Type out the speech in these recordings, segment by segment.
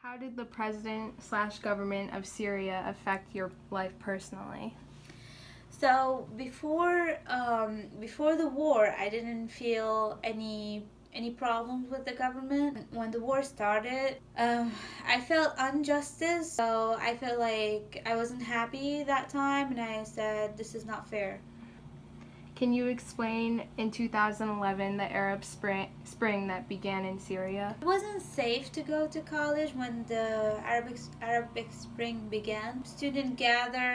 How did the president/government of Syria affect your life personally? So before the war, I didn't feel any problems with the government. When the war started, I felt injustice. So I felt like I wasn't happy that time, and I said, "This is not fair." Can you explain in 2011 the Arab Spring that began in Syria? It wasn't safe to go to college when the Arabic Spring began. Students gather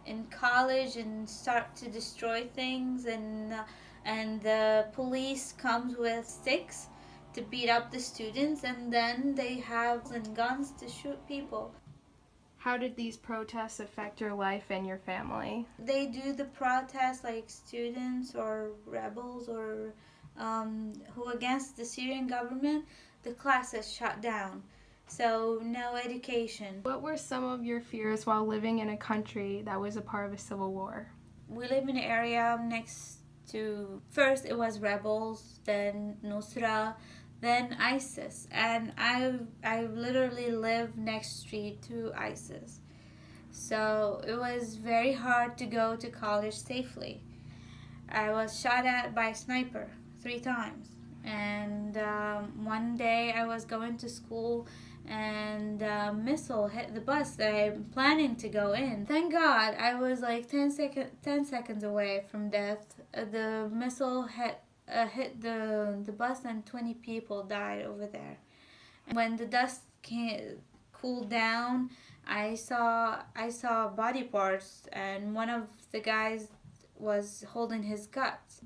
in college and start to destroy things, and the police comes with sticks to beat up the students, and then they have guns to shoot people. How did these protests affect your life and your family? They do the protests like students or rebels or who against the Syrian government. The class is shut down, so no education. What were some of your fears while living in a country that was a part of a civil war? We live in an area next to, first it was rebels, then Nusra, then ISIS, and I literally live next street to ISIS. So it was very hard to go to college safely. I was shot at by a sniper 3 times, and one day I was going to school and a missile hit the bus that I'm planning to go in. Thank God I was like 10 seconds away from death. The missile hit the bus and 20 people died over there. When the dust cooled down, I saw body parts, and one of the guys was holding his guts.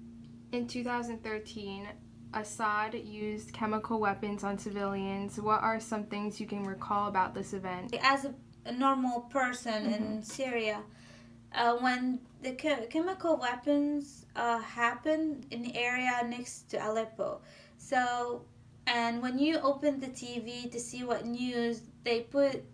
In 2013, Assad used chemical weapons on civilians. What are some things you can recall about this event? As a normal person in Syria, when the chemical weapons happened in the area next to Aleppo, so and when you open the TV to see what news, they put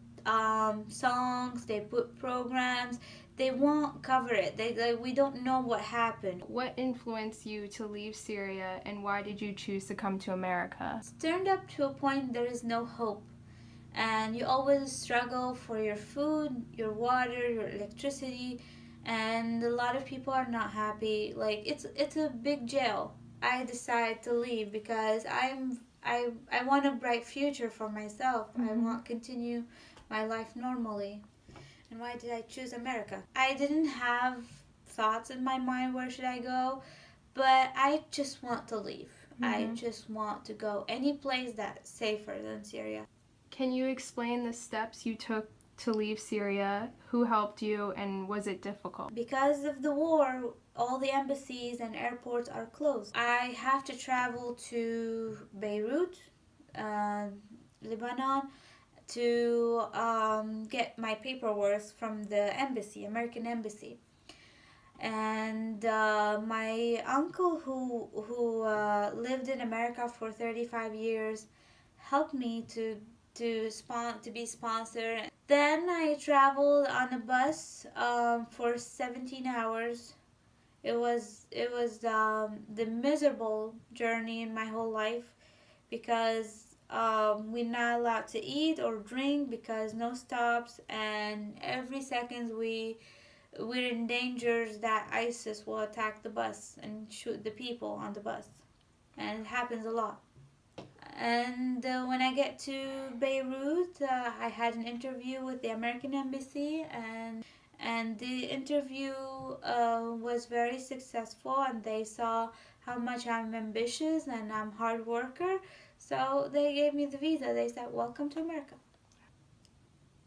songs, they put programs. They won't cover it. We don't know what happened. What influenced you to leave Syria, and why did you choose to come to America? It's turned up to a point there is no hope, and you always struggle for your food, your water, your electricity, and a lot of people are not happy. Like it's a big jail. I decided to leave because I want a bright future for myself. I want to continue my life normally. And why did I choose America? I didn't have thoughts in my mind where should I go, but I just want to leave. I just want to go any place that's safer than Syria. Can you explain the steps you took to leave Syria? Who helped you, and was it difficult? Because of the war, all the embassies and airports are closed. I have to travel to Beirut, Lebanon, to get my paperwork from the embassy, American embassy. And my uncle, who lived in America for 35 years, helped me to be sponsored. Then I traveled on a bus for 17 hours. It was the miserable journey in my whole life because we're not allowed to eat or drink because no stops, and every second we're in danger that ISIS will attack the bus and shoot the people on the bus, and it happens a lot. And when I get to Beirut, I had an interview with the American embassy, and the interview was very successful, and they saw how much I'm ambitious and I'm hard worker. So they gave me the visa. They said, "Welcome to America."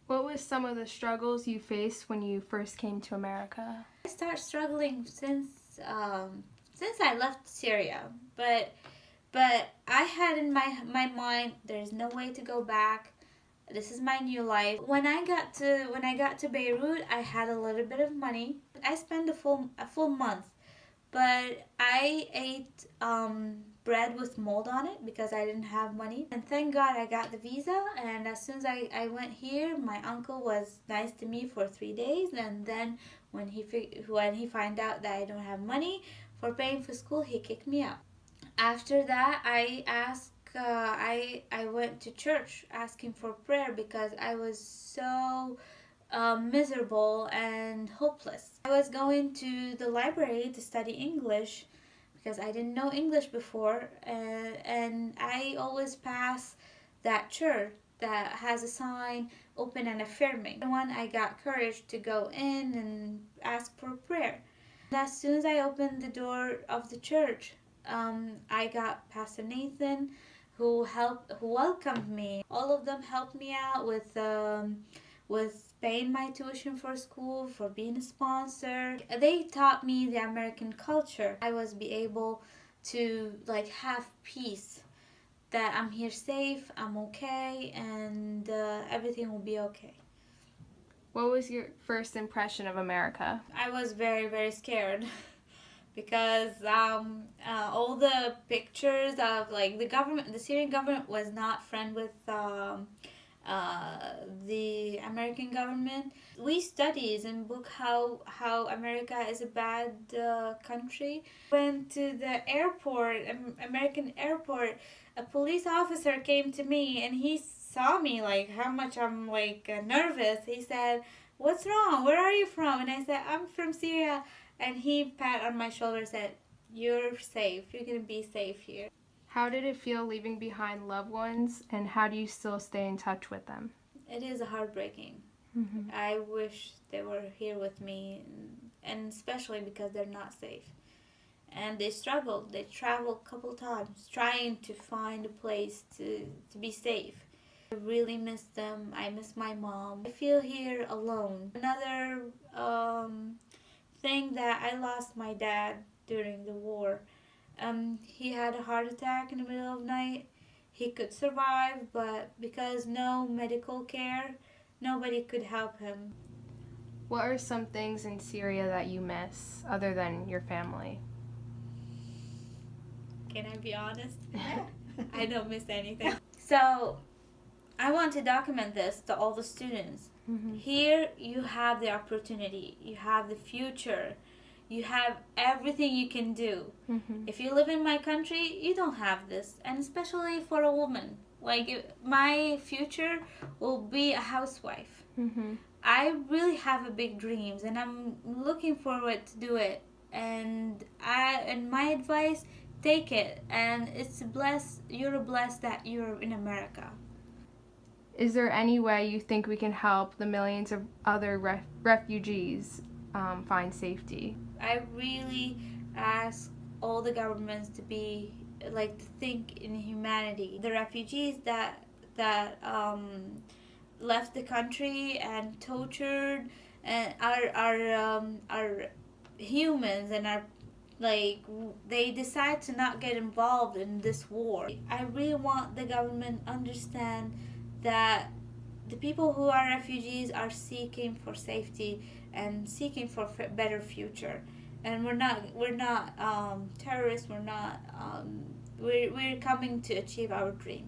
What was some of the struggles you faced when you first came to America? I started struggling since I left Syria, but I had in my mind there's no way to go back. This is my new life. When I got to Beirut, I had a little bit of money. I spent a full month, but I ate bread with mold on it because I didn't have money. And thank God I got the visa, and as soon as I went here, my uncle was nice to me for 3 days, and then when he found out that I don't have money for paying for school, he kicked me out. After that, I asked I went to church asking for prayer because I was so miserable and hopeless. I was going to the library to study English because I didn't know English before, and I always pass that church that has a sign open and affirming. And when I got courage to go in and ask for prayer. As soon as I opened the door of the church, I got Pastor Nathan, who welcomed me. All of them helped me out with paying my tuition for school, for being a sponsor. They taught me the American culture. I was be able to like have peace, that I'm here safe, I'm okay, and everything will be okay. What was your first impression of America? I was very, very scared because all the pictures of like the Syrian government was not friend with the American government. We studies in book how America is a bad country. Went to the airport, American airport. A police officer came to me and he saw me like how much I'm like nervous. He said, "What's wrong? Where are you from?" And I said, "I'm from Syria." And he pat on my shoulder and said, "You're safe. You're gonna be safe here." How did it feel leaving behind loved ones, and how do you still stay in touch with them? It is heartbreaking. Mm-hmm. I wish they were here with me, and especially because they're not safe. And they struggled. They traveled a couple times trying to find a place to be safe. I really miss them. I miss my mom. I feel here alone. Another thing that I lost my dad during the war. He had a heart attack in the middle of the night. He could survive, but because no medical care, nobody could help him. What are some things in Syria that you miss other than your family? Can I be honest? I don't miss anything. So, I want to document this to all the students. Mm-hmm. Here, you have the opportunity. You have the future. You have everything you can do. Mm-hmm. If you live in my country, you don't have this. And especially for a woman. Like, my future will be a housewife. Mm-hmm. I really have a big dreams, and I'm looking forward to do it. And my advice, take it. And it's blessed. You're blessed that you're in America. Is there any way you think we can help the millions of other refugees find safety? I really ask all the governments to be like to think in humanity. The refugees that left the country and tortured and are humans and are like they decide to not get involved in this war. I really want the government understand that the people who are refugees are seeking for safety and seeking for a better future, and we're not terrorists. We're coming to achieve our dreams.